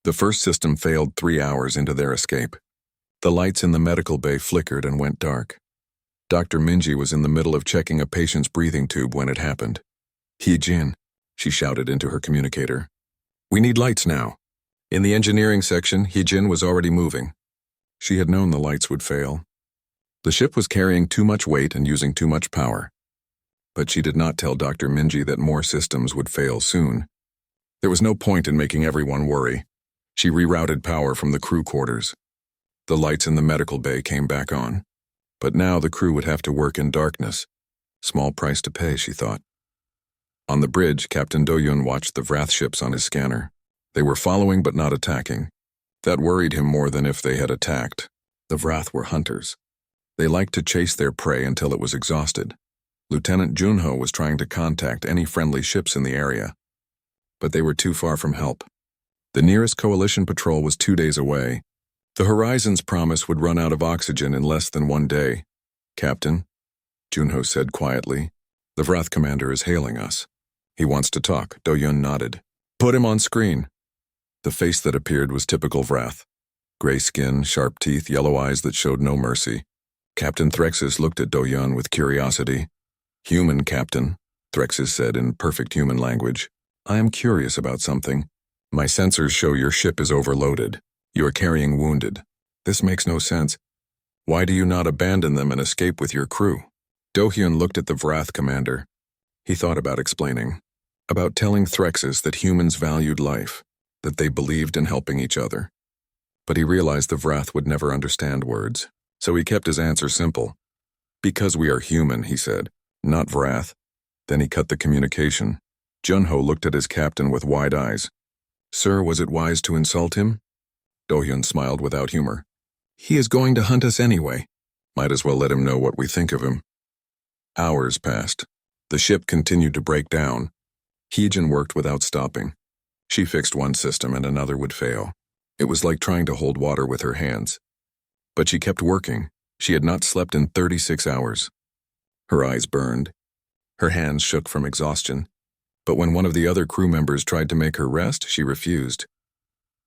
The first system failed 3 hours into their escape. The lights in the medical bay flickered and went dark. Dr. Minji was in the middle of checking a patient's breathing tube when it happened. "Hee-jin," she shouted into her communicator. "We need lights now." In the engineering section, Hee-jin was already moving. She had known the lights would fail. The ship was carrying too much weight and using too much power. But she did not tell Dr. Minji that more systems would fail soon. There was no point in making everyone worry. She rerouted power from the crew quarters. The lights in the medical bay came back on. But now the crew would have to work in darkness. Small price to pay, she thought. On the bridge, Captain Do-yun watched the Wrath ships on his scanner. They were following but not attacking. That worried him more than if they had attacked. The Wrath were hunters. They liked to chase their prey until it was exhausted. Lieutenant Junho was trying to contact any friendly ships in the area. But they were too far from help. The nearest coalition patrol was 2 days away. The Horizon's promise would run out of oxygen in less than 1 day. "Captain," Junho said quietly, "the Wrath commander is hailing us. He wants to talk." Do-yun nodded. "Put him on screen." The face that appeared was typical Wrath. Gray skin, sharp teeth, yellow eyes that showed no mercy. Captain Threxis looked at Do-yun with curiosity. "Human, Captain," Threxis said in perfect human language. "I am curious about something. My sensors show your ship is overloaded. You are carrying wounded. This makes no sense. Why do you not abandon them and escape with your crew?" Do-hyun looked at the Wrath commander. He thought about explaining. About telling Threxis that humans valued life, that they believed in helping each other. But he realized the Wrath would never understand words, so he kept his answer simple. "Because we are human," he said, "not Wrath." Then he cut the communication. Junho looked at his captain with wide eyes. "Sir, was it wise to insult him?" Do-hyun smiled without humor. "He is going to hunt us anyway. Might as well let him know what we think of him." Hours passed. The ship continued to break down. Hee-jin worked without stopping. She fixed one system and another would fail. It was like trying to hold water with her hands. But she kept working. She had not slept in 36 hours. Her eyes burned. Her hands shook from exhaustion. But when one of the other crew members tried to make her rest, she refused.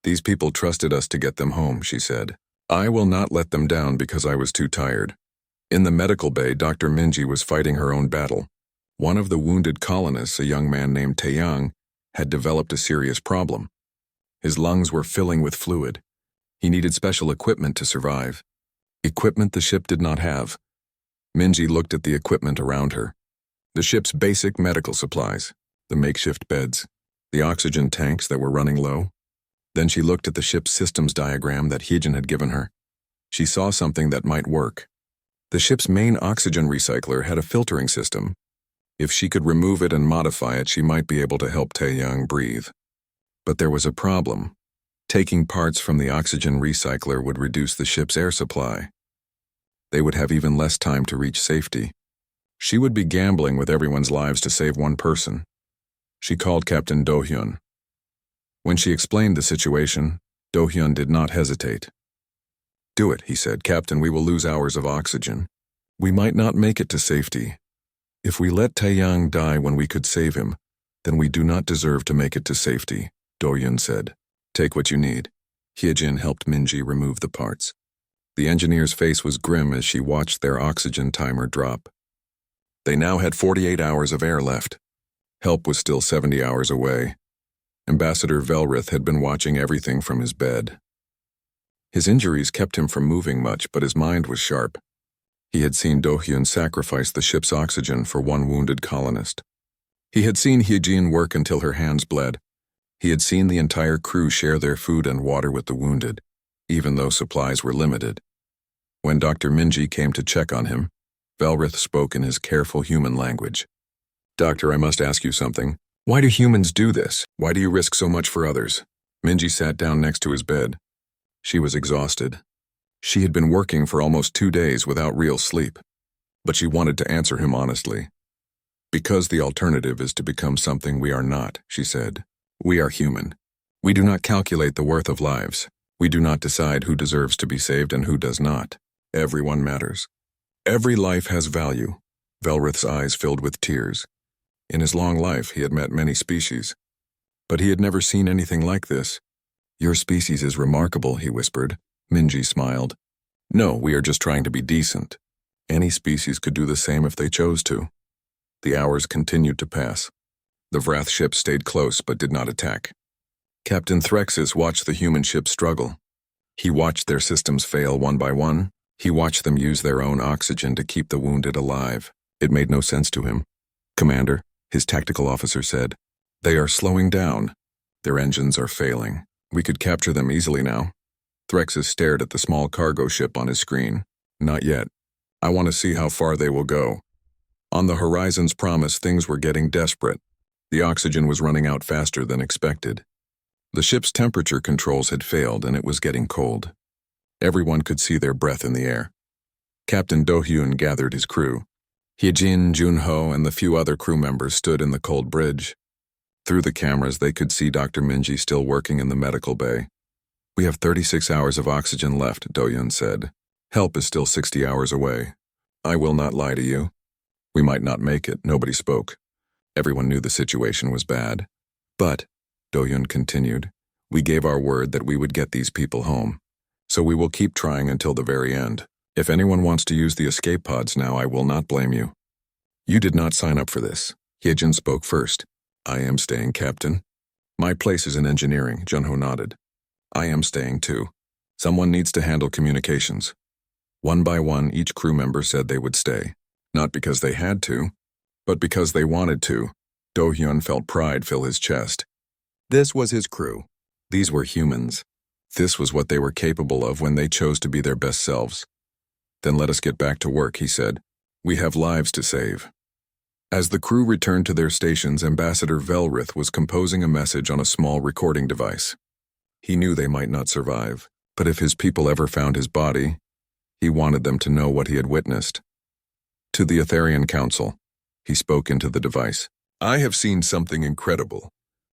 "These people trusted us to get them home," she said. "I will not let them down because I was too tired." In the medical bay, Dr. Minji was fighting her own battle. One of the wounded colonists, a young man named Taeyang, had developed a serious problem. His lungs were filling with fluid. He needed special equipment to survive. Equipment the ship did not have. Minji looked at the equipment around her. The ship's basic medical supplies, the makeshift beds, the oxygen tanks that were running low. Then she looked at the ship's systems diagram that Hee-jin had given her. She saw something that might work. The ship's main oxygen recycler had a filtering system. If she could remove it and modify it, she might be able to help Taeyang breathe. But there was a problem. Taking parts from the oxygen recycler would reduce the ship's air supply. They would have even less time to reach safety. She would be gambling with everyone's lives to save one person. She called Captain Do-hyun. When she explained the situation, Do-hyun did not hesitate. "Do it," he said. "Captain, we will lose hours of oxygen. We might not make it to safety. If we let Taeyang die when we could save him, then we do not deserve to make it to safety," Do-hyun said. "Take what you need." Hee-jin helped Minji remove the parts. The engineer's face was grim as she watched their oxygen timer drop. They now had 48 hours of air left. Help was still 70 hours away. Ambassador Velrith had been watching everything from his bed. His injuries kept him from moving much, but his mind was sharp. He had seen Do-hyun sacrifice the ship's oxygen for one wounded colonist. He had seen Hee-jin work until her hands bled. He had seen the entire crew share their food and water with the wounded, even though supplies were limited. When Dr. Minji came to check on him, Velrith spoke in his careful human language. "Doctor, I must ask you something. Why do humans do this? Why do you risk so much for others?" Minji sat down next to his bed. She was exhausted. She had been working for almost 2 days without real sleep, but she wanted to answer him honestly. "Because the alternative is to become something we are not," she said. "We are human. We do not calculate the worth of lives. We do not decide who deserves to be saved and who does not. Everyone matters. Every life has value." Velrith's eyes filled with tears. In his long life, he had met many species, but he had never seen anything like this. Your species is remarkable, he whispered. Minji smiled. No, we are just trying to be decent. Any species could do the same if they chose to. The hours continued to pass. The Vrath ship stayed close but did not attack. Captain Threxus watched the human ship struggle. He watched their systems fail one by one. He watched them use their own oxygen to keep the wounded alive. It made no sense to him. Commander, his tactical officer said, they are slowing down. Their engines are failing. We could capture them easily now. Threxus stared at the small cargo ship on his screen. Not yet. I want to see how far they will go. On the horizon's promise, things were getting desperate. The oxygen was running out faster than expected. The ship's temperature controls had failed and it was getting cold. Everyone could see their breath in the air. Captain Do-hyun gathered his crew. Hyejin, Junho, and the few other crew members stood in the cold bridge. Through the cameras, they could see Dr. Minji still working in the medical bay. We have 36 hours of oxygen left, Do-hyun said. Help is still 60 hours away. I will not lie to you. We might not make it, nobody spoke. Everyone knew the situation was bad. But, Do-hyun continued, we gave our word that we would get these people home. So we will keep trying until the very end. If anyone wants to use the escape pods now, I will not blame you. You did not sign up for this. Hyejin spoke first. I am staying, Captain. My place is in engineering, Junho nodded. I am staying too. Someone needs to handle communications. One by one, each crew member said they would stay. Not because they had to, but because they wanted to. Do-hyun felt pride fill his chest. This was his crew. These were humans. This was what they were capable of when they chose to be their best selves. Then let us get back to work, he said. We have lives to save. As the crew returned to their stations, Ambassador Velrith was composing a message on a small recording device. He knew they might not survive, but if his people ever found his body, he wanted them to know what he had witnessed. To the Etherian Council, he spoke into the device. I have seen something incredible.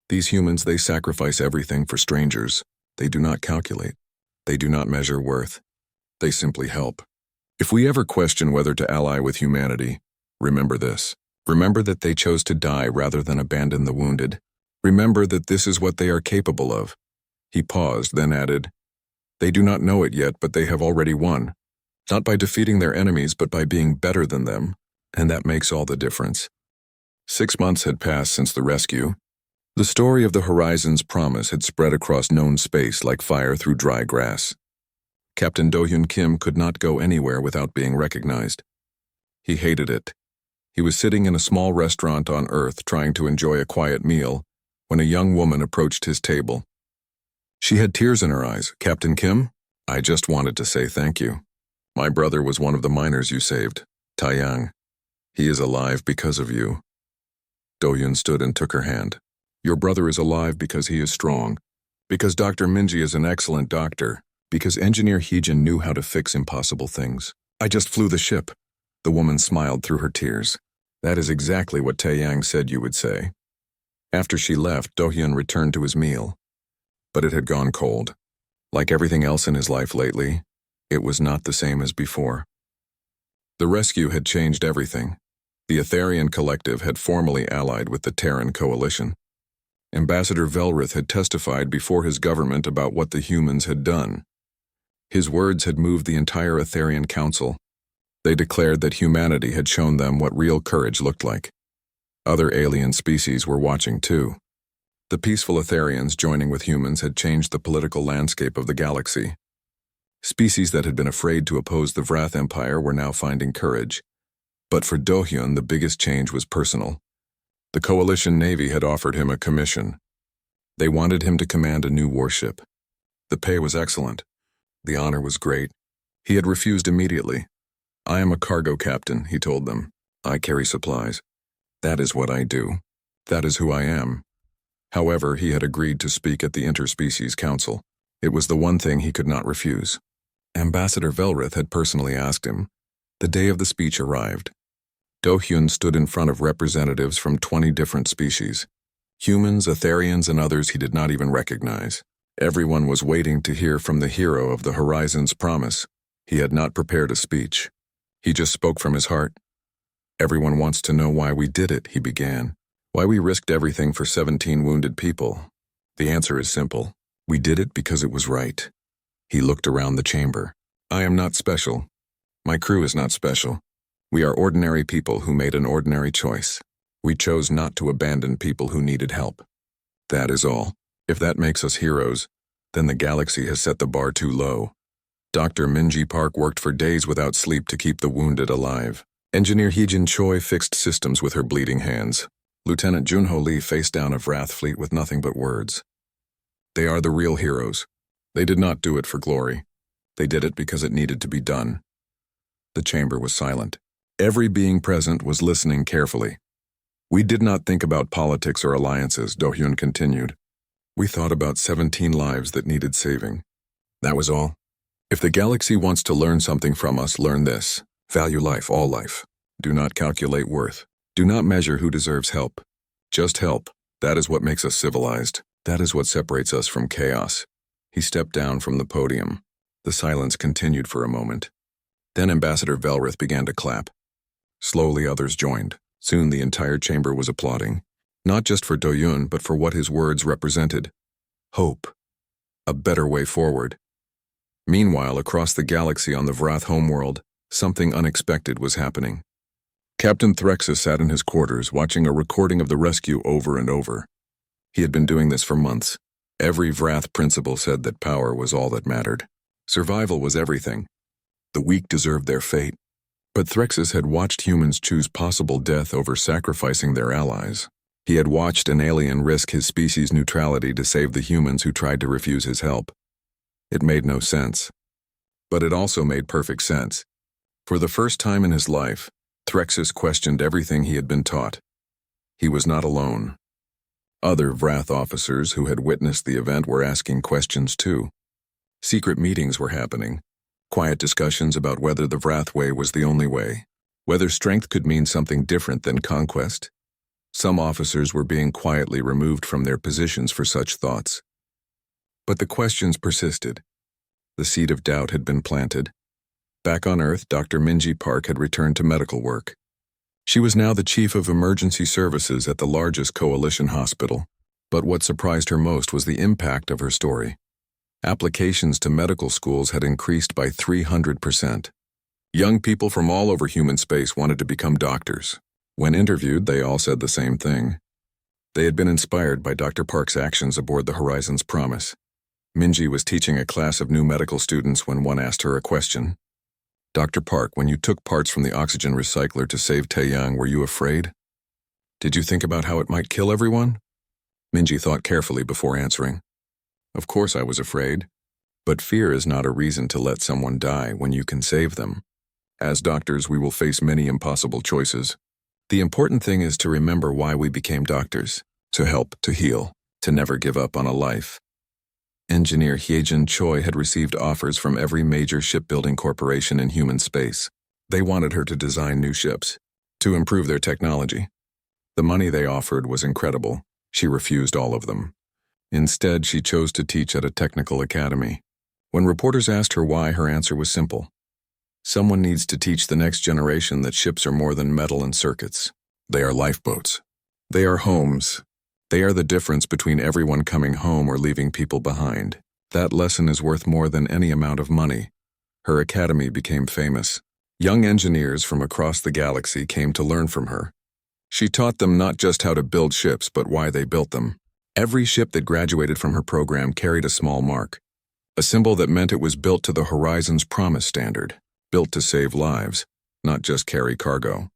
These humans, they sacrifice everything for strangers. They do not calculate. They do not measure worth. They simply help. If we ever question whether to ally with humanity, remember this. Remember that they chose to die rather than abandon the wounded. Remember that this is what they are capable of. He paused, then added, they do not know it yet, but they have already won. Not by defeating their enemies, but by being better than them, and that makes all the difference. 6 months had passed since the rescue. The story of the Horizon's promise had spread across known space like fire through dry grass. Captain Do-hyun Kim could not go anywhere without being recognized. He hated it. He was sitting in a small restaurant on Earth trying to enjoy a quiet meal when a young woman approached his table. She had tears in her eyes. Captain Kim, I just wanted to say thank you. My brother was one of the miners you saved, Taeyang. He is alive because of you. Do-hyun stood and took her hand. Your brother is alive because he is strong, because Dr. Minji is an excellent doctor, because Engineer Hyejin knew how to fix impossible things. I just flew the ship. The woman smiled through her tears. That is exactly what Taeyang said you would say. After she left, Do-hyun returned to his meal. But it had gone cold. Like everything else in his life lately, it was not the same as before. The rescue had changed everything. The Etherian Collective had formally allied with the Terran Coalition. Ambassador Velrith had testified before his government about what the humans had done. His words had moved the entire Etherian Council. They declared that humanity had shown them what real courage looked like. Other alien species were watching too. The peaceful Etherians joining with humans had changed the political landscape of the galaxy. Species that had been afraid to oppose the Vrath Empire were now finding courage. But for Do-hyun, the biggest change was personal. The Coalition Navy had offered him a commission. They wanted him to command a new warship. The pay was excellent. The honor was great. He had refused immediately. I am a cargo captain, he told them. I carry supplies. That is what I do. That is who I am. However, he had agreed to speak at the Interspecies Council. It was the one thing he could not refuse. Ambassador Velrith had personally asked him. The day of the speech arrived. Do-hyun stood in front of representatives from 20 different species. Humans, Etherians, and others he did not even recognize. Everyone was waiting to hear from the hero of the Horizon's promise. He had not prepared a speech. He just spoke from his heart. Everyone wants to know why we did it, he began. Why we risked everything for 17 wounded people. The answer is simple. We did it because it was right. He looked around the chamber. I am not special. My crew is not special. We are ordinary people who made an ordinary choice. We chose not to abandon people who needed help. That is all. If that makes us heroes, then the galaxy has set the bar too low. Dr. Minji Park worked for days without sleep to keep the wounded alive. Engineer Heejin Choi fixed systems with her bleeding hands. Lieutenant Junho Lee faced down a Vrath fleet with nothing but words. They are the real heroes. They did not do it for glory. They did it because it needed to be done. The chamber was silent. Every being present was listening carefully. We did not think about politics or alliances, Do-hyun continued. We thought about 17 lives that needed saving. That was all. If the galaxy wants to learn something from us, learn this. Value life, all life. Do not calculate worth. Do not measure who deserves help. Just help. That is what makes us civilized. That is what separates us from chaos. He stepped down from the podium. The silence continued for a moment. Then Ambassador Velrith began to clap. Slowly others joined. Soon the entire chamber was applauding. Not just for Do-hyun, but for what his words represented. Hope. A better way forward. Meanwhile, across the galaxy on the Vrath homeworld, something unexpected was happening. Captain Threxus sat in his quarters, watching a recording of the rescue over and over. He had been doing this for months. Every Vrath principal said that power was all that mattered. Survival was everything. The weak deserved their fate. But Threxus had watched humans choose possible death over sacrificing their allies. He had watched an alien risk his species' neutrality to save the humans who tried to refuse his help. It made no sense. But it also made perfect sense. For the first time in his life, Threxus questioned everything he had been taught. He was not alone. Other Vrath officers who had witnessed the event were asking questions too. Secret meetings were happening. Quiet discussions about whether the Vrath way was the only way. Whether strength could mean something different than conquest. Some officers were being quietly removed from their positions for such thoughts. But the questions persisted. The seed of doubt had been planted. Back on Earth, Dr. Minji Park had returned to medical work. She was now the chief of emergency services at the largest coalition hospital. But what surprised her most was the impact of her story. Applications to medical schools had increased by 300%. Young people from all over human space wanted to become doctors. When interviewed, they all said the same thing. They had been inspired by Dr. Park's actions aboard the Horizon's Promise. Minji was teaching a class of new medical students when one asked her a question. Dr. Park, when you took parts from the oxygen recycler to save Taeyang, were you afraid? Did you think about how it might kill everyone? Minji thought carefully before answering. Of course I was afraid. But fear is not a reason to let someone die when you can save them. As doctors, we will face many impossible choices. The important thing is to remember why we became doctors. To help, to heal, to never give up on a life. Engineer Hyejin Choi had received offers from every major shipbuilding corporation in human space. They wanted her to design new ships, to improve their technology. The money they offered was incredible. She refused all of them. Instead, she chose to teach at a technical academy. When reporters asked her why, her answer was simple. Someone needs to teach the next generation that ships are more than metal and circuits. They are lifeboats. They are homes. They are the difference between everyone coming home or leaving people behind. That lesson is worth more than any amount of money. Her academy became famous. Young engineers from across the galaxy came to learn from her. She taught them not just how to build ships, but why they built them. Every ship that graduated from her program carried a small mark, a symbol that meant it was built to the Horizon's Promise standard, built to save lives, not just carry cargo.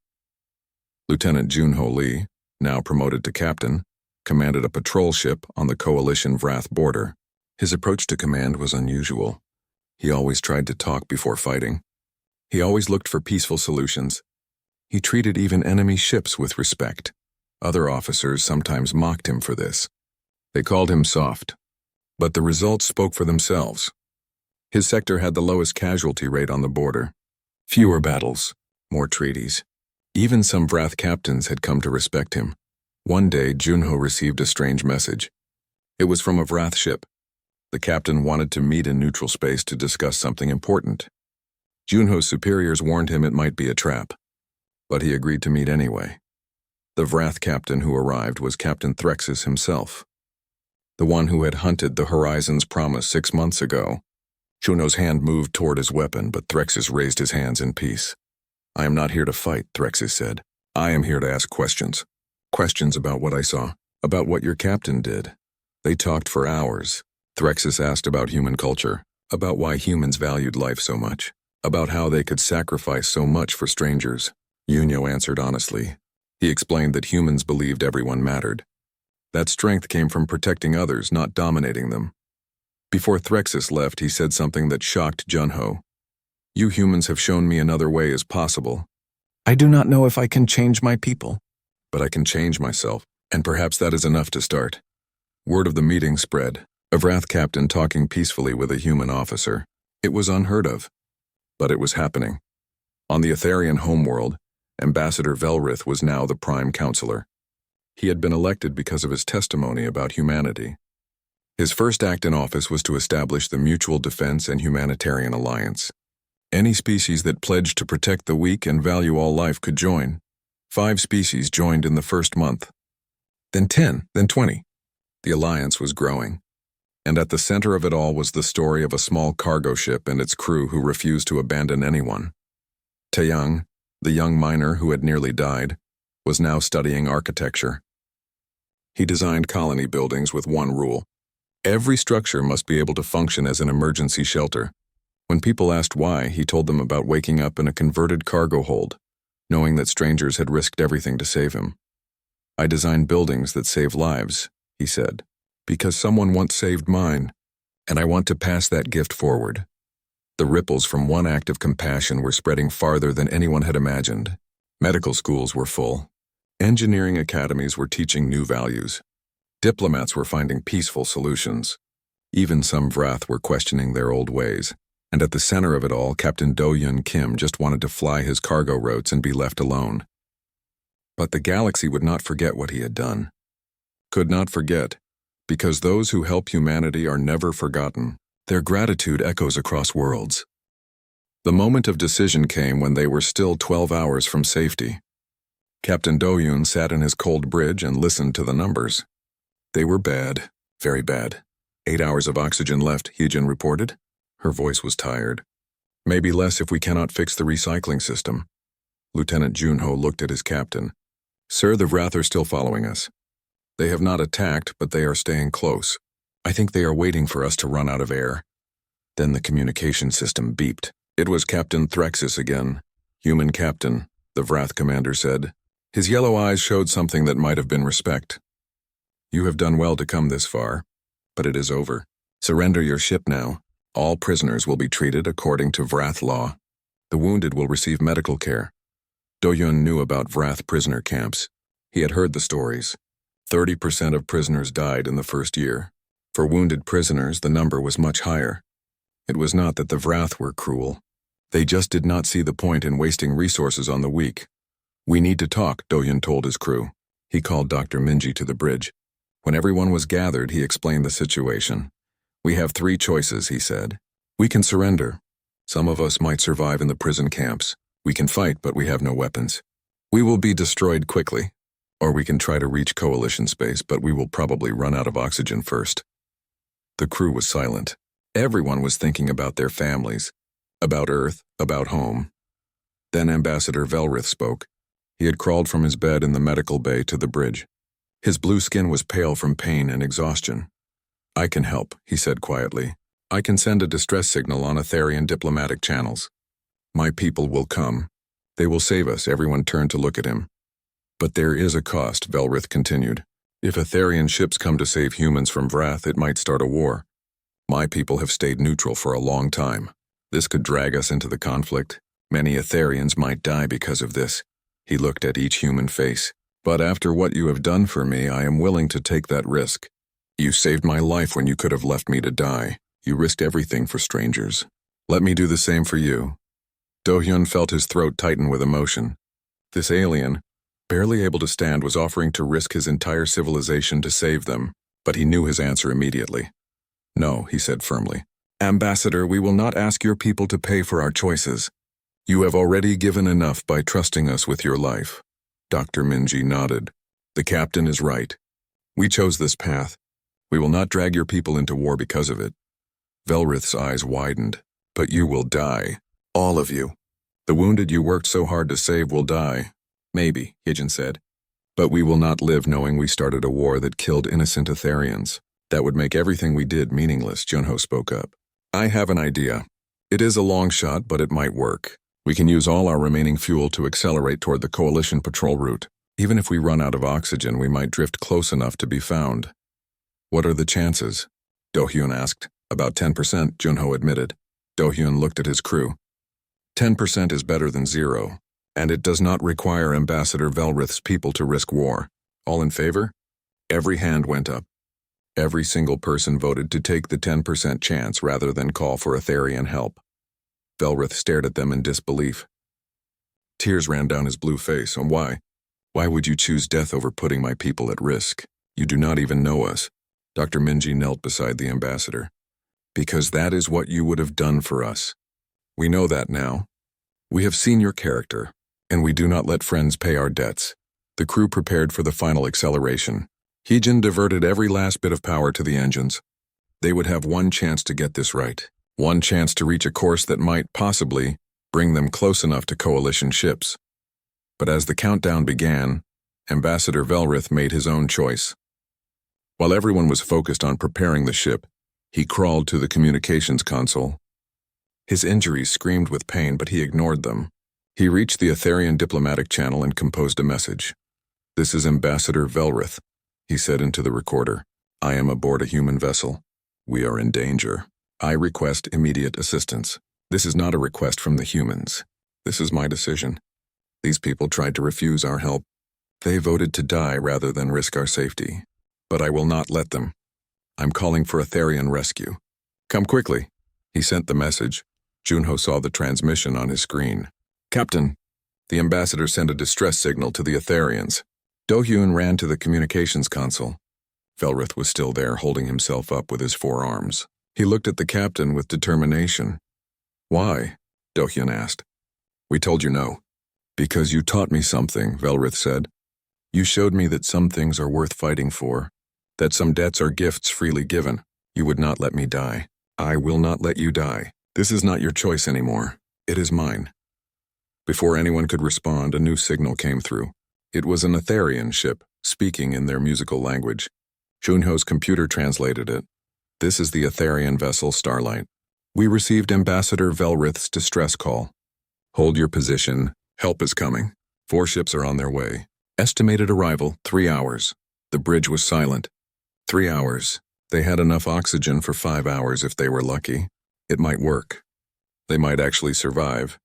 Lieutenant Junho Lee, now promoted to captain, commanded a patrol ship on the coalition Vrath border. His approach to command was unusual. He always tried to talk before fighting. He always looked for peaceful solutions. He treated even enemy ships with respect. Other officers sometimes mocked him for this. They called him soft. But the results spoke for themselves. His sector had the lowest casualty rate on the border. Fewer battles, more treaties. Even some Vrath captains had come to respect him. One day, Junho received a strange message. It was from a Vrath ship. The captain wanted to meet in neutral space to discuss something important. Junho's superiors warned him it might be a trap, but he agreed to meet anyway. The Vrath captain who arrived was Captain Threxus himself. the one who had hunted the Horizon's promise 6 months ago. Juno's hand moved toward his weapon, but Threxus raised his hands in peace. I am not here to fight, Threxus said. I am here to ask questions. Questions about what I saw, about what your captain did. They talked for hours. Threxus asked about human culture, about why humans valued life so much, about how they could sacrifice so much for strangers. Juno answered honestly. He explained that humans believed everyone mattered. That strength came from protecting others, not dominating them. Before Threxus left, he said something that shocked Junho. You humans have shown me another way is possible. I do not know if I can change my people, but I can change myself, and perhaps that is enough to start. Word of the meeting spread, a Vrath captain talking peacefully with a human officer. It was unheard of, but it was happening. On the Etherian homeworld, Ambassador Velrith was now the prime counselor. He had been elected because of his testimony about humanity. His first act in office was to establish the Mutual Defense and Humanitarian Alliance. Any species that pledged to protect the weak and value all life could join. 5 species joined in the first month. Then 10, then 20. The alliance was growing. And at the center of it all was the story of a small cargo ship and its crew who refused to abandon anyone. Taeyang, the young miner who had nearly died, was now studying architecture. He designed colony buildings with one rule. Every structure must be able to function as an emergency shelter. When people asked why, he told them about waking up in a converted cargo hold, knowing that strangers had risked everything to save him. I designed buildings that save lives, he said, because someone once saved mine, and I want to pass that gift forward. The ripples from one act of compassion were spreading farther than anyone had imagined. Medical schools were full. Engineering academies were teaching new values. Diplomats were finding peaceful solutions. Even some Vrath were questioning their old ways. And at the center of it all, Captain Do-Yun Kim just wanted to fly his cargo routes and be left alone. But the galaxy would not forget what he had done. Could not forget, because those who help humanity are never forgotten. Their gratitude echoes across worlds. The moment of decision came when they were still 12 hours from safety. Captain Do-Yun sat in his cold bridge and listened to the numbers. They were bad, very bad. 8 hours of oxygen left, Hyejin reported. Her voice was tired. Maybe less if we cannot fix the recycling system. Lieutenant Junho looked at his captain. Sir, the Vrath are still following us. They have not attacked, but they are staying close. I think they are waiting for us to run out of air. Then the communication system beeped. It was Captain Threxus again. Human captain, the Vrath commander said. His yellow eyes showed something that might have been respect. You have done well to come this far, but it is over. Surrender your ship now. All prisoners will be treated according to Vrath law. The wounded will receive medical care. Do-Yun knew about Vrath prisoner camps. He had heard the stories. 30% of prisoners died in the first year. For wounded prisoners, the number was much higher. It was not that the Vrath were cruel. They just did not see the point in wasting resources on the weak. We need to talk, Do-Yun told his crew. He called Dr. Minji to the bridge. When everyone was gathered, he explained the situation. We have 3 choices, he said. We can surrender. Some of us might survive in the prison camps. We can fight, but we have no weapons. We will be destroyed quickly. Or we can try to reach Coalition space, but we will probably run out of oxygen first. The crew was silent. Everyone was thinking about their families, about Earth, about home. Then Ambassador Velrith spoke. He had crawled from his bed in the medical bay to the bridge. His blue skin was pale from pain and exhaustion. I can help, he said quietly. I can send a distress signal on Etherian diplomatic channels. My people will come. They will save us, everyone turned to look at him. But there is a cost, Velrith continued. If Etherian ships come to save humans from Vrath, it might start a war. My people have stayed neutral for a long time. This could drag us into the conflict. Many Etherians might die because of this. He looked at each human face. But after what you have done for me, I am willing to take that risk. You saved my life when you could have left me to die. You risked everything for strangers. Let me do the same for you. Do-Hyun felt his throat tighten with emotion. This alien, barely able to stand, was offering to risk his entire civilization to save them, but he knew his answer immediately. No, he said firmly. Ambassador, we will not ask your people to pay for our choices. You have already given enough by trusting us with your life. Dr. Minji nodded. The captain is right. We chose this path. We will not drag your people into war because of it. Velrith's eyes widened. But you will die. All of you. The wounded you worked so hard to save will die. Maybe, Hijin said. But we will not live knowing we started a war that killed innocent Etherians. That would make everything we did meaningless, Junho spoke up. I have an idea. It is a long shot, but it might work. We can use all our remaining fuel to accelerate toward the Coalition patrol route. Even if we run out of oxygen, we might drift close enough to be found. What are the chances? Do-hyun asked. About 10%, Junho admitted. Do-hyun looked at his crew. 10% is better than 0. And it does not require Ambassador Velrith's people to risk war. All in favor? Every hand went up. Every single person voted to take the 10% chance rather than call for Etherian help. Velrith stared at them in disbelief. Tears ran down his blue face. And why? Why would you choose death over putting my people at risk? You do not even know us. Dr. Minji knelt beside the ambassador. Because that is what you would have done for us. We know that now. We have seen your character. And we do not let friends pay our debts. The crew prepared for the final acceleration. Hijin diverted every last bit of power to the engines. They would have one chance to get this right. One chance to reach a course that might, possibly, bring them close enough to Coalition ships. But as the countdown began, Ambassador Velrith made his own choice. While everyone was focused on preparing the ship, he crawled to the communications console. His injuries screamed with pain, but he ignored them. He reached the Etherian diplomatic channel and composed a message. This is Ambassador Velrith, he said into the recorder. I am aboard a human vessel. We are in danger. I request immediate assistance. This is not a request from the humans. This is my decision. These people tried to refuse our help. They voted to die rather than risk our safety. But I will not let them. I'm calling for Etherian rescue. Come quickly. He sent the message. Junho saw the transmission on his screen. Captain, the ambassador sent a distress signal to the Etherians. Do-hyun ran to the communications console. Velrith was still there, holding himself up with his forearms. He looked at the captain with determination. Why? Do-hyun asked. We told you no. Because you taught me something, Velrith said. You showed me that some things are worth fighting for, that some debts are gifts freely given. You would not let me die. I will not let you die. This is not your choice anymore. It is mine. Before anyone could respond, a new signal came through. It was an Etherian ship, speaking in their musical language. Junho's computer translated it. This is the Etherian vessel Starlight. We received Ambassador Velrith's distress call. Hold your position. Help is coming. 4 ships are on their way. Estimated arrival, 3 hours. The bridge was silent. 3 hours. They had enough oxygen for 5 hours if they were lucky. It might work. They might actually survive.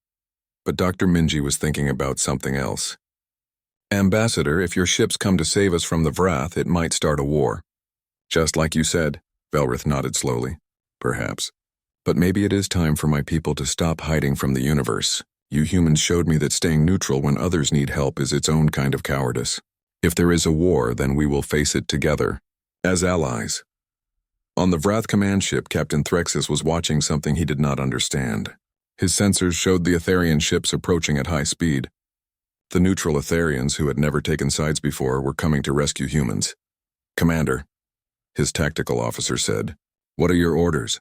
But Dr. Minji was thinking about something else. Ambassador, if your ships come to save us from the Vrath, it might start a war. Just like you said, Velrith nodded slowly. Perhaps. But maybe it is time for my people to stop hiding from the universe. You humans showed me that staying neutral when others need help is its own kind of cowardice. If there is a war, then we will face it together, as allies. On the Vrath command ship, Captain Threxus was watching something he did not understand. His sensors showed the Etherian ships approaching at high speed. The neutral Etherians, who had never taken sides before, were coming to rescue humans. Commander, his tactical officer said, what are your orders?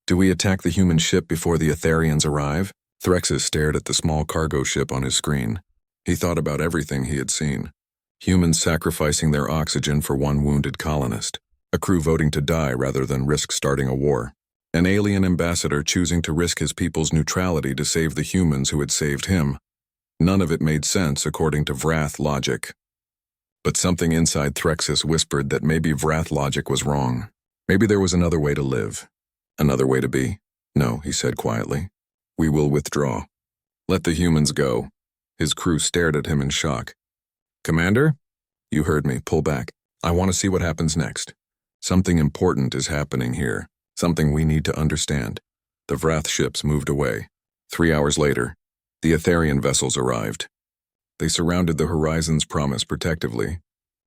Do we attack the human ship before the Etherians arrive? Threxus stared at the small cargo ship on his screen. He thought about everything he had seen. Humans sacrificing their oxygen for one wounded colonist. A crew voting to die rather than risk starting a war. An alien ambassador choosing to risk his people's neutrality to save the humans who had saved him. None of it made sense according to Vrath logic. But something inside Threxus whispered that maybe Vrath logic was wrong. Maybe there was another way to live. Another way to be. No, he said quietly. We will withdraw. Let the humans go. His crew stared at him in shock. Commander? You heard me. Pull back. I want to see what happens next. Something important is happening here. Something we need to understand. The Vrath ships moved away. 3 hours later, the Etherian vessels arrived. They surrounded the Horizon's Promise protectively.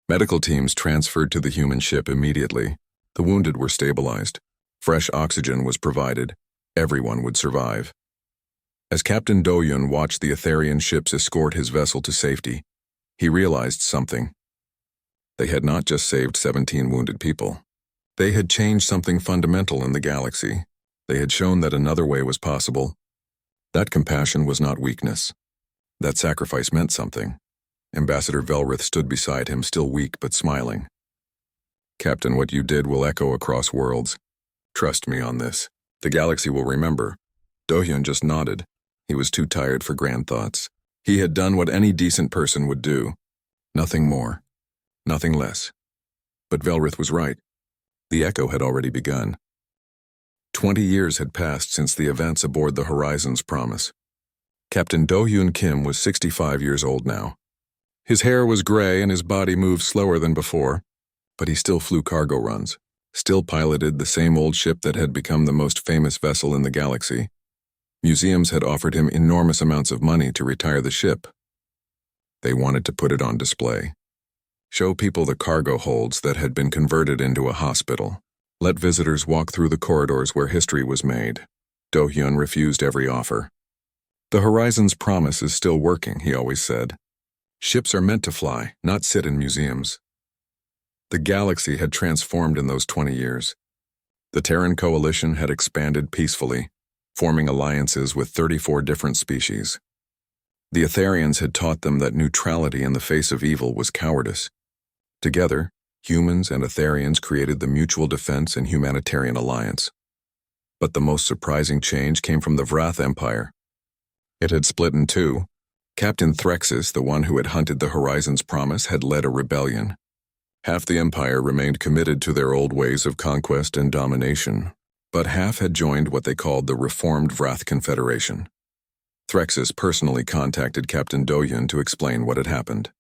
Medical teams transferred to the human ship immediately. The wounded were stabilized. Fresh oxygen was provided. Everyone would survive. As Captain Do-hyun watched the Etherian ships escort his vessel to safety, he realized something. They had not just saved 17 wounded people. They had changed something fundamental in the galaxy. They had shown that another way was possible. That compassion was not weakness. That sacrifice meant something. Ambassador Velrith stood beside him, still weak but smiling. Captain, what you did will echo across worlds. Trust me on this. The galaxy will remember. Do-hyun just nodded. He was too tired for grand thoughts. He had done what any decent person would do. Nothing more. Nothing less. But Velrith was right. The echo had already begun. 20 years had passed since the events aboard the Horizon's Promise. Captain Do-hyun Kim was 65 years old now. His hair was gray and his body moved slower than before, but he still flew cargo runs, still piloted the same old ship that had become the most famous vessel in the galaxy. Museums had offered him enormous amounts of money to retire the ship. They wanted to put it on display. Show people the cargo holds that had been converted into a hospital. Let visitors walk through the corridors where history was made. Do-hyun refused every offer. The Horizon's Promise is still working, he always said. Ships are meant to fly, not sit in museums. The galaxy had transformed in those 20 years. The Terran Coalition had expanded peacefully, forming alliances with 34 different species. The Etherians had taught them that neutrality in the face of evil was cowardice. Together, humans and Etherians created the Mutual Defense and Humanitarian Alliance. But the most surprising change came from the Vrath Empire. It had split in two. Captain Threxus, the one who had hunted the Horizon's Promise, had led a rebellion. Half the Empire remained committed to their old ways of conquest and domination, but half had joined what they called the Reformed Vrath Confederation. Threxus personally contacted Captain Do-hyun to explain what had happened.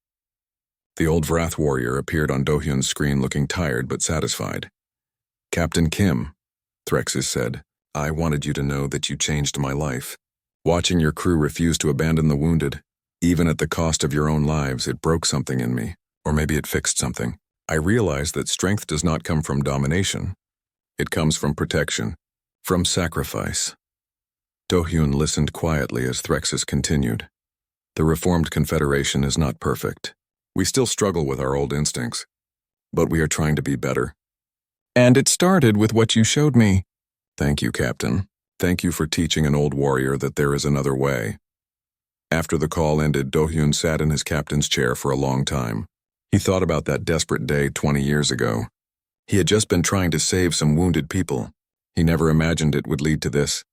The old Vrath warrior appeared on Do-hyun's screen looking tired but satisfied. "Captain Kim," Threxus said, "I wanted you to know that you changed my life. Watching your crew refuse to abandon the wounded, even at the cost of your own lives, it broke something in me, or maybe it fixed something. I realized that strength does not come from domination. It comes from protection, from sacrifice." Do-hyun listened quietly as Threxus continued. "The Reformed Confederation is not perfect. We still struggle with our old instincts, but we are trying to be better. And it started with what you showed me." "Thank you, Captain. Thank you for teaching an old warrior that there is another way." After the call ended, Do-hyun sat in his captain's chair for a long time. He thought about that desperate day 20 years ago. He had just been trying to save some wounded people. He never imagined it would lead to this,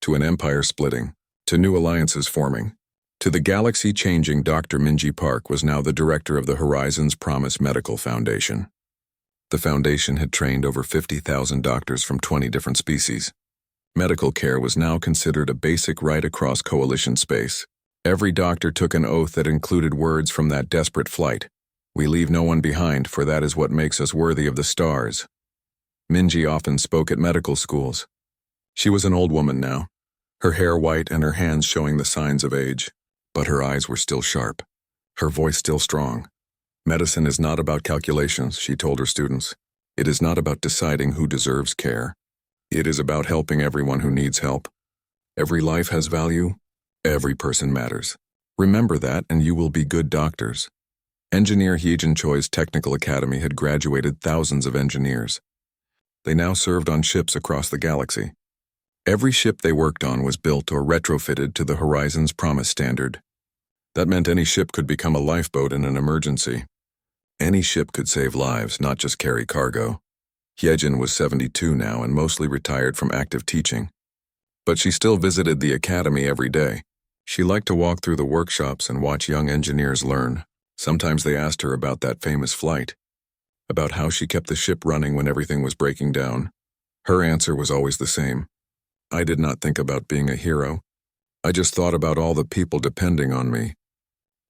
to an empire splitting, to new alliances forming. To the galaxy-changing Dr. Minji Park was now the director of the Horizon's Promise Medical Foundation. The foundation had trained over 50,000 doctors from 20 different species. Medical care was now considered a basic right across Coalition space. Every doctor took an oath that included words from that desperate flight. "We leave no one behind, for that is what makes us worthy of the stars." Minji often spoke at medical schools. She was an old woman now, her hair white and her hands showing the signs of age, but her eyes were still sharp, her voice still strong. "Medicine is not about calculations," she told her students. "It is not about deciding who deserves care. It is about helping everyone who needs help. Every life has value. Every person matters. Remember that and you will be good doctors." Engineer Heejin Choi's Technical Academy had graduated thousands of engineers. They now served on ships across the galaxy. Every ship they worked on was built or retrofitted to the Horizon's Promise standard. That meant any ship could become a lifeboat in an emergency. Any ship could save lives, not just carry cargo. Hyejin was 72 now and mostly retired from active teaching. But she still visited the academy every day. She liked to walk through the workshops and watch young engineers learn. Sometimes they asked her about that famous flight, about how she kept the ship running when everything was breaking down. Her answer was always the same. "I did not think about being a hero. I just thought about all the people depending on me.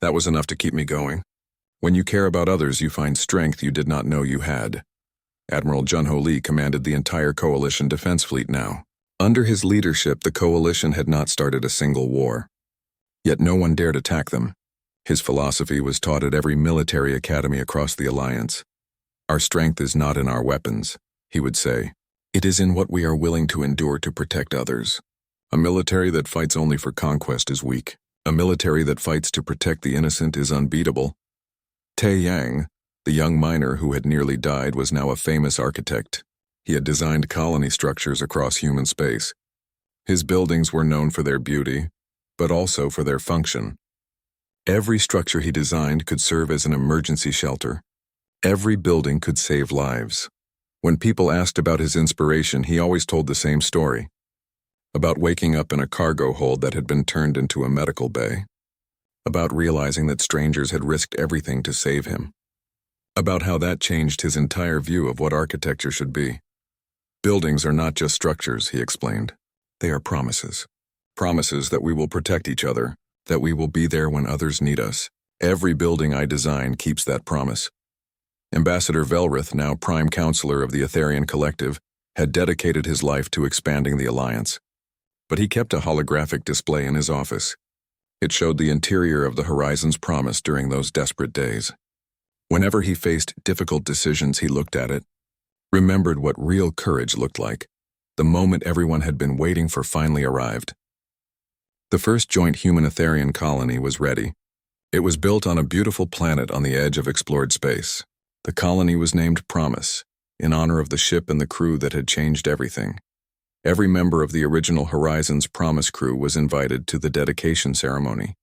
That was enough to keep me going. When you care about others, you find strength you did not know you had." Admiral Junho Lee commanded the entire Coalition defense fleet now. Under his leadership, the Coalition had not started a single war. Yet no one dared attack them. His philosophy was taught at every military academy across the Alliance. "Our strength is not in our weapons," he would say. "It is in what we are willing to endure to protect others. A military that fights only for conquest is weak. A military that fights to protect the innocent is unbeatable." Tae Yang, the young miner who had nearly died, was now a famous architect. He had designed colony structures across human space. His buildings were known for their beauty, but also for their function. Every structure he designed could serve as an emergency shelter. Every building could save lives. When people asked about his inspiration, he always told the same story. About waking up in a cargo hold that had been turned into a medical bay. About realizing that strangers had risked everything to save him. About how that changed his entire view of what architecture should be. Buildings are not just structures, he explained. They are promises. Promises that we will protect each other, that we will be there when others need us. Every building I design keeps that promise. Ambassador Velrith, now Prime Counselor of the Etherian Collective, had dedicated his life to expanding the Alliance. But he kept a holographic display in his office. It showed the interior of the Horizon's promise during those desperate days. Whenever he faced difficult decisions, he looked at it, remembered what real courage looked like. The moment everyone had been waiting for finally arrived. The first joint human-Etherian colony was ready. It was built on a beautiful planet on the edge of explored space. The colony was named Promise, in honor of the ship and the crew that had changed everything. Every member of the original Horizon's Promise crew was invited to the dedication ceremony.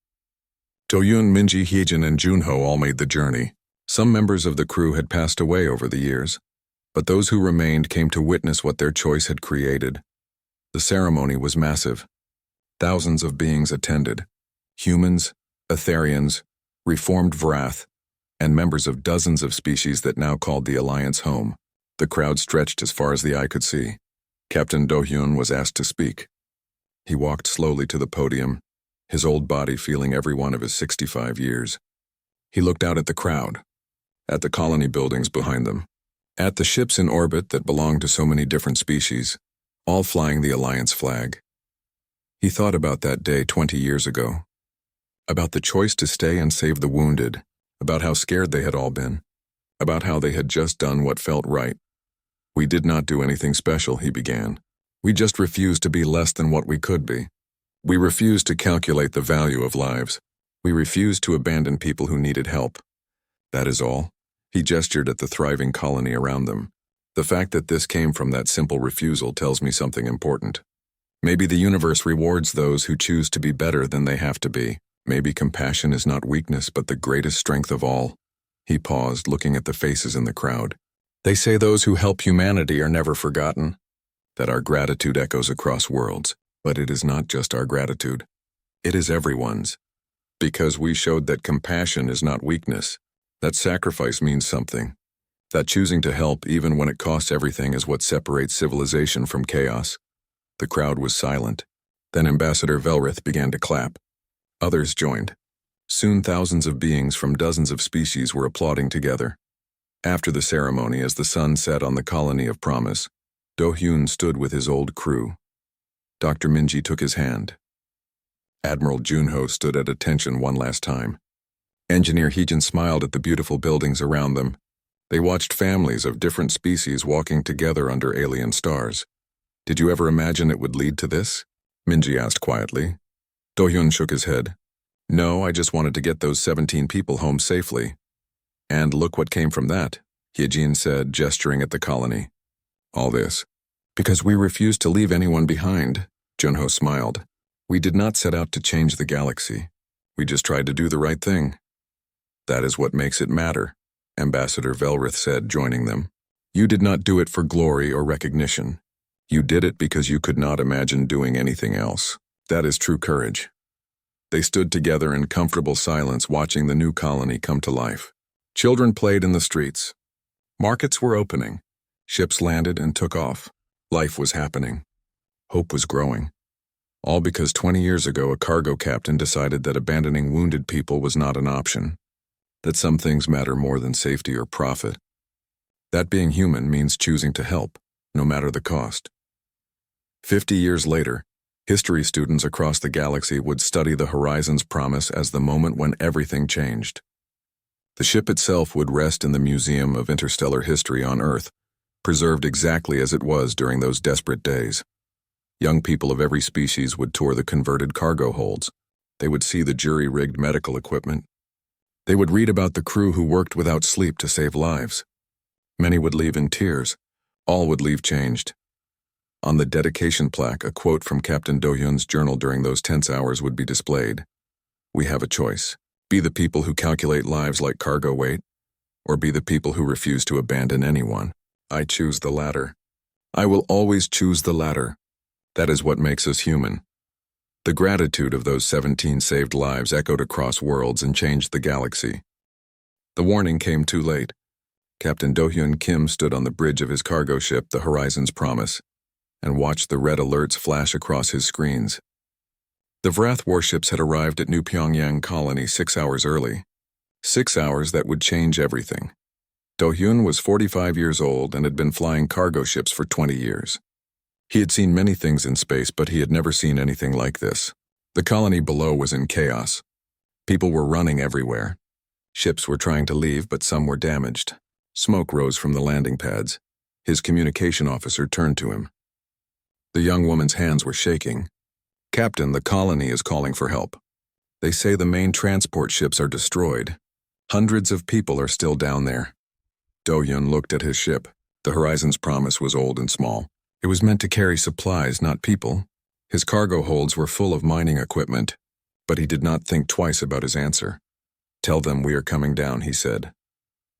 Doyoon, Minji, Heejin, and Junho all made the journey. Some members of the crew had passed away over the years, but those who remained came to witness what their choice had created. The ceremony was massive. Thousands of beings attended. Humans, Etherians, reformed Vrath, and members of dozens of species that now called the Alliance home. The crowd stretched as far as the eye could see. Captain Do-hyun was asked to speak. He walked slowly to the podium, his old body feeling every one of his 65 years. He looked out at the crowd, at the colony buildings behind them, at the ships in orbit that belonged to so many different species, all flying the Alliance flag. He thought about that day 20 years ago, about the choice to stay and save the wounded, about how scared they had all been, about how they had just done what felt right. We did not do anything special, he began. We just refused to be less than what we could be. We refused to calculate the value of lives. We refused to abandon people who needed help. That is all. He gestured at the thriving colony around them. The fact that this came from that simple refusal tells me something important. Maybe the universe rewards those who choose to be better than they have to be. Maybe compassion is not weakness, but the greatest strength of all. He paused, looking at the faces in the crowd. They say those who help humanity are never forgotten, that our gratitude echoes across worlds, but it is not just our gratitude. It is everyone's. Because we showed that compassion is not weakness, that sacrifice means something, that choosing to help even when it costs everything is what separates civilization from chaos. The crowd was silent. Then Ambassador Velrith began to clap. Others joined. Soon thousands of beings from dozens of species were applauding together. After the ceremony, as the sun set on the colony of Promise, Do-hyun stood with his old crew. Dr. Minji took his hand. Admiral Junho stood at attention one last time. Engineer Heejin smiled at the beautiful buildings around them. They watched families of different species walking together under alien stars. Did you ever imagine it would lead to this? Minji asked quietly. Do-hyun shook his head. No, I just wanted to get those 17 people home safely. And look what came from that, Heejin said, gesturing at the colony. All this. Because we refused to leave anyone behind, Junho smiled. We did not set out to change the galaxy. We just tried to do the right thing. That is what makes it matter, Ambassador Velrith said, joining them. You did not do it for glory or recognition. You did it because you could not imagine doing anything else. That is true courage. They stood together in comfortable silence, watching the new colony come to life. Children played in the streets. Markets were opening. Ships landed and took off. Life was happening. Hope was growing. All because 20 years ago a cargo captain decided that abandoning wounded people was not an option. That some things matter more than safety or profit. That being human means choosing to help, no matter the cost. 50 years later, history students across the galaxy would study the Horizon's Promise as the moment when everything changed. The ship itself would rest in the Museum of Interstellar History on Earth, preserved exactly as it was during those desperate days. Young people of every species would tour the converted cargo holds. They would see the jury-rigged medical equipment. They would read about the crew who worked without sleep to save lives. Many would leave in tears, All would leave changed. On the dedication plaque, a quote from Captain Do-hyun's journal during those tense hours would be displayed. We have a choice. Be the people who calculate lives like cargo weight, or be the people who refuse to abandon anyone. I choose the latter. I will always choose the latter. That is what makes us human. The gratitude of those 17 saved lives echoed across worlds and changed the galaxy. The warning came too late. Captain Do-hyun Kim stood on the bridge of his cargo ship, the Horizon's Promise, and watched the red alerts flash across his screens. The Vrath warships had arrived at New Pyongyang Colony 6 hours early. 6 hours that would change everything. Do-hyun was 45 years old and had been flying cargo ships for 20 years. He had seen many things in space, but he had never seen anything like this. The colony below was in chaos. People were running everywhere. Ships were trying to leave, but some were damaged. Smoke rose from the landing pads. His communication officer turned to him. The young woman's hands were shaking. Captain, the colony is calling for help. They say the main transport ships are destroyed. Hundreds of people are still down there. Do-hyun looked at his ship. The Horizon's Promise was old and small. It was meant to carry supplies, not people. His cargo holds were full of mining equipment, but he did not think twice about his answer. Tell them we are coming down, he said.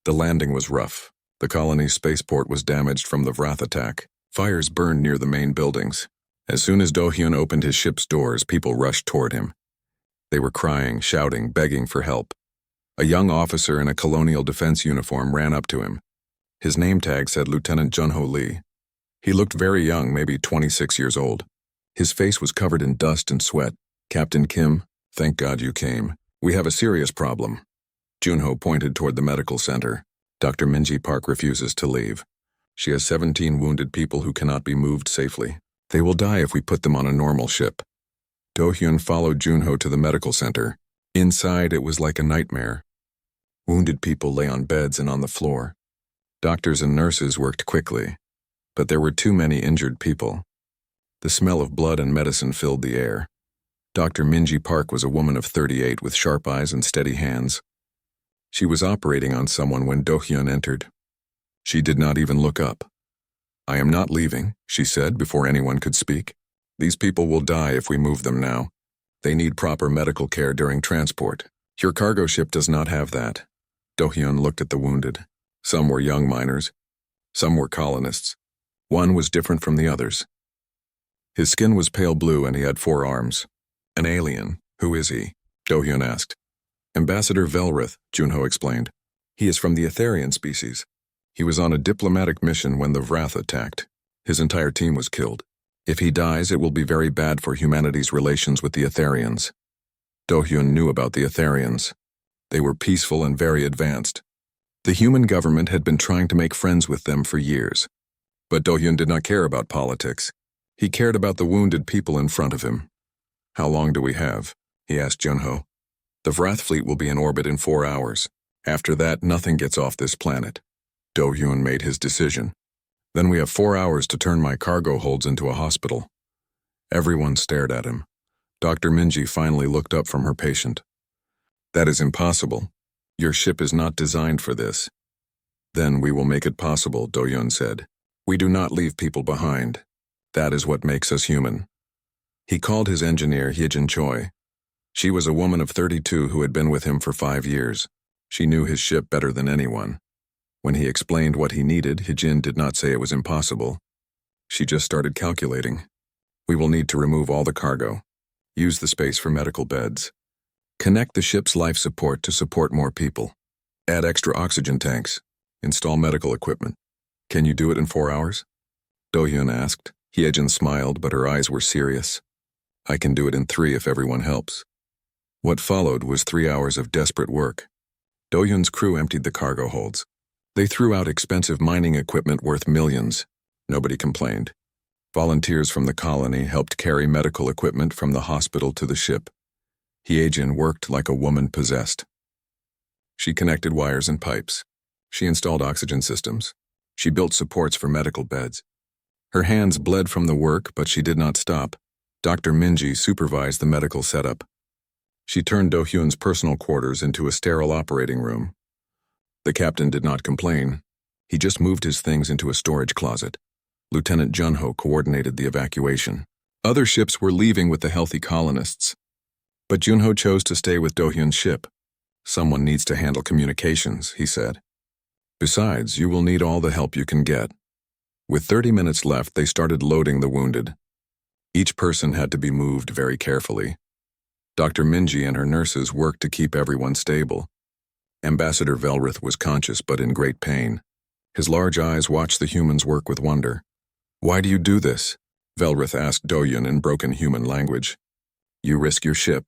The landing was rough. The colony's spaceport was damaged from the Vrath attack. Fires burned near the main buildings. As soon as Do-hyun opened his ship's doors, people rushed toward him. They were crying, shouting, begging for help. A young officer in a colonial defense uniform ran up to him. His name tag said Lieutenant Junho Lee. He looked very young, maybe 26 years old. His face was covered in dust and sweat. Captain Kim, thank God you came. We have a serious problem. Junho pointed toward the medical center. Dr. Minji Park refuses to leave. She has 17 wounded people who cannot be moved safely. They will die if we put them on a normal ship. Do-hyun followed Junho to the medical center. Inside, it was like a nightmare. Wounded people lay on beds and on the floor. Doctors and nurses worked quickly, but there were too many injured people. The smell of blood and medicine filled the air. Dr. Minji Park was a woman of 38 with sharp eyes and steady hands. She was operating on someone when Do-hyun entered. She did not even look up. I am not leaving, she said before anyone could speak. These people will die if we move them now. They need proper medical care during transport. Your cargo ship does not have that. Do-hyun looked at the wounded. Some were young miners. Some were colonists. One was different from the others. His skin was pale blue and he had 4 arms. An alien. Who is he? Do-hyun asked. Ambassador Velrith, Junho explained. He is from the Etherian species. He was on a diplomatic mission when the Vrath attacked. His entire team was killed. If he dies, it will be very bad for humanity's relations with the Etherians. Do-hyun knew about the Etherians. They were peaceful and very advanced. The human government had been trying to make friends with them for years. But Do-hyun did not care about politics. He cared about the wounded people in front of him. How long do we have? He asked Junho. The Vrath fleet will be in orbit in 4 hours. After that, nothing gets off this planet. Do-hyun made his decision. Then we have 4 hours to turn my cargo holds into a hospital. Everyone stared at him. Dr. Minji finally looked up from her patient. That is impossible. Your ship is not designed for this. Then we will make it possible, Do-hyun said. We do not leave people behind. That is what makes us human. He called his engineer Hyejin Choi. She was a woman of 32 who had been with him for 5 years. She knew his ship better than anyone. When he explained what he needed, Hyejin did not say it was impossible. She just started calculating. We will need to remove all the cargo. Use the space for medical beds. Connect the ship's life support to support more people. Add extra oxygen tanks. Install medical equipment. Can you do it in 4 hours? Do-hyun asked. Hyejin smiled, but her eyes were serious. I can do it in 3 if everyone helps. What followed was 3 hours of desperate work. Do-hyun's crew emptied the cargo holds. They threw out expensive mining equipment worth millions. Nobody complained. Volunteers from the colony helped carry medical equipment from the hospital to the ship. Hyejin worked like a woman possessed. She connected wires and pipes. She installed oxygen systems. She built supports for medical beds. Her hands bled from the work, but she did not stop. Dr. Minji supervised the medical setup. She turned Do-hyun's personal quarters into a sterile operating room. The captain did not complain. He just moved his things into a storage closet. Lieutenant Junho coordinated the evacuation. Other ships were leaving with the healthy colonists. But Junho chose to stay with Do-hyun's ship. Someone needs to handle communications, he said. Besides, you will need all the help you can get. With 30 minutes left, they started loading the wounded. Each person had to be moved very carefully. Dr. Minji and her nurses worked to keep everyone stable. Ambassador Velrith was conscious but in great pain. His large eyes watched the humans work with wonder. Why do you do this? Velrith asked Do-hyun in broken human language. You risk your ship,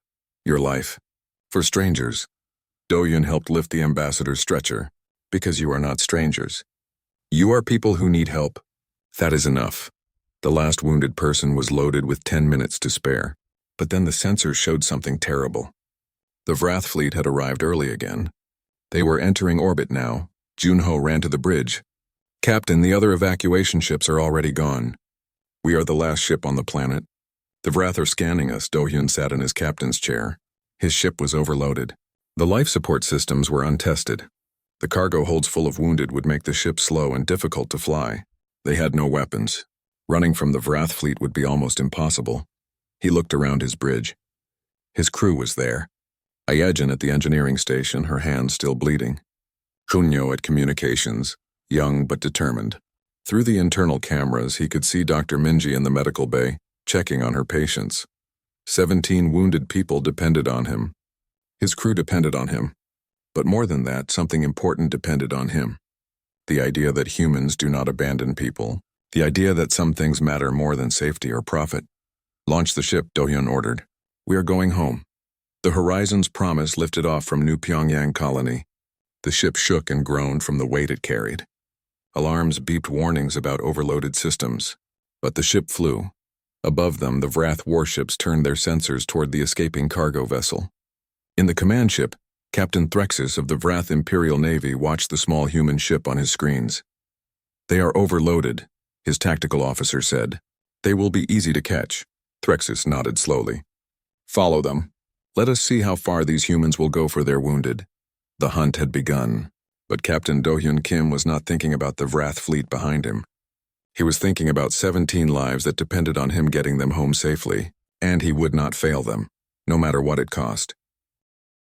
your life, for strangers. Do-hyun helped lift the ambassador's stretcher. Because you are not strangers. You are people who need help. That is enough. The last wounded person was loaded with 10 minutes to spare. But then the sensors showed something terrible. The Vrath fleet had arrived early again. They were entering orbit now. Junho ran to the bridge. Captain, the other evacuation ships are already gone. We are the last ship on the planet. The Vrath are scanning us. Do-hyun sat in his captain's chair. His ship was overloaded. The life support systems were untested. The cargo holds full of wounded would make the ship slow and difficult to fly. They had no weapons. Running from the Vrath fleet would be almost impossible. He looked around his bridge. His crew was there. Ayejin at the engineering station, her hands still bleeding. Kunyo at communications, young but determined. Through the internal cameras, he could see Dr. Minji in the medical bay, checking on her patients. 17 wounded people depended on him. His crew depended on him. But more than that, something important depended on him. The idea that humans do not abandon people. The idea that some things matter more than safety or profit. Launch the ship, Do-hyun ordered. We are going home. The Horizon's Promise lifted off from New Pyongyang Colony. The ship shook and groaned from the weight it carried. Alarms beeped warnings about overloaded systems. But the ship flew. Above them, the Vrath warships turned their sensors toward the escaping cargo vessel. In the command ship, Captain Threxus of the Vrath Imperial Navy watched the small human ship on his screens. They are overloaded, his tactical officer said. They will be easy to catch. Threxus nodded slowly. Follow them. Let us see how far these humans will go for their wounded. The hunt had begun, but Captain Do-hyun Kim was not thinking about the Vrath fleet behind him. He was thinking about 17 lives that depended on him getting them home safely, and he would not fail them, no matter what it cost.